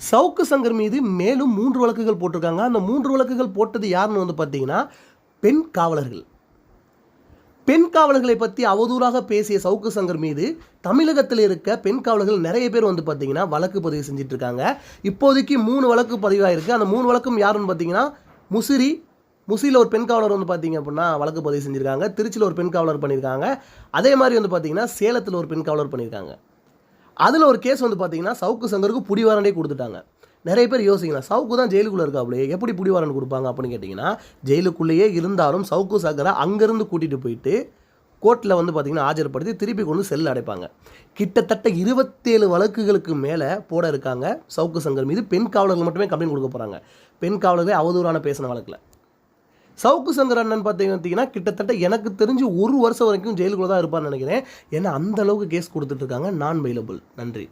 சவுக்கு சங்கர் மீது மேலும் 3 வழக்குகள் போட்டிருக்காங்க. அந்த 3 வழக்குகள் போட்டது யாருன்னு வந்து பார்த்தீங்கன்னா, பெண் காவலர்கள். பெண் காவலர்களை பற்றி அவதூறாக பேசிய சவுக்கு சங்கர் மீது தமிழகத்தில் இருக்க பெண் காவலர்கள் நிறைய பேர் வந்து பார்த்தீங்கன்னா வழக்கு பதிவு செஞ்சுட்டு இருக்காங்க. இப்போதைக்கு 3 வழக்கு பதிவாயிருக்கு. அந்த 3 வழக்கும் யாருன்னு பார்த்தீங்கன்னா, முசிறியில் ஒரு பெண் காவலர் வந்து பார்த்தீங்க அப்படின்னா வழக்கு பதிவு செஞ்சுருக்காங்க. திருச்சியில் ஒரு பெண் காவலர் பண்ணியிருக்காங்க. அதே மாதிரி வந்து பார்த்தீங்கன்னா சேலத்தில் ஒரு பெண் காவலர் பண்ணியிருக்காங்க. அதில் ஒரு கேஸ் வந்து பார்த்தீங்கன்னா சவுக்கு சங்கருக்கு புடிவாரண்டே கொடுத்துட்டாங்க. நிறைய பேர் யோசிக்கலாம், சவுக்கு தான் ஜெயிலுக்குள்ளே இருக்காப்லையே எப்படி புடிவாரண்ட் கொடுப்பாங்க அப்படின்னு கேட்டிங்கன்னா, ஜெயிலுக்குள்ளேயே இருந்தாலும் சவுக்கு சங்கரை அங்கேருந்து கூட்டிகிட்டு போயிட்டு கோர்ட்டில் வந்து பார்த்திங்கன்னா ஆஜர்படுத்தி திருப்பி கொண்டு செல்ல அடைப்பாங்க. கிட்டத்தட்ட 27 வழக்குகளுக்கு மேலே போட இருக்காங்க சவுக்கு சங்கர் மீது. பெண் காவலர்கள் மட்டுமே கம்ப்ளைண்ட் கொடுக்க போகிறாங்க. பெண் காவலர்களே அவதூறான பேசின வழக்கில் சவுக்கு சங்கர் அண்ணன் பார்த்தீங்கன்னா கிட்டத்தட்ட எனக்கு தெரிஞ்சு 1 வருஷம் வரைக்கும் ஜெயிலுக்குள்ளே தான் இருப்பான்னு நினைக்கிறேன். ஏன்னா அந்த அளவுக்கு கேஸ் கொடுத்துட்ருக்காங்க. நான் பெயிலபிள். நன்றி.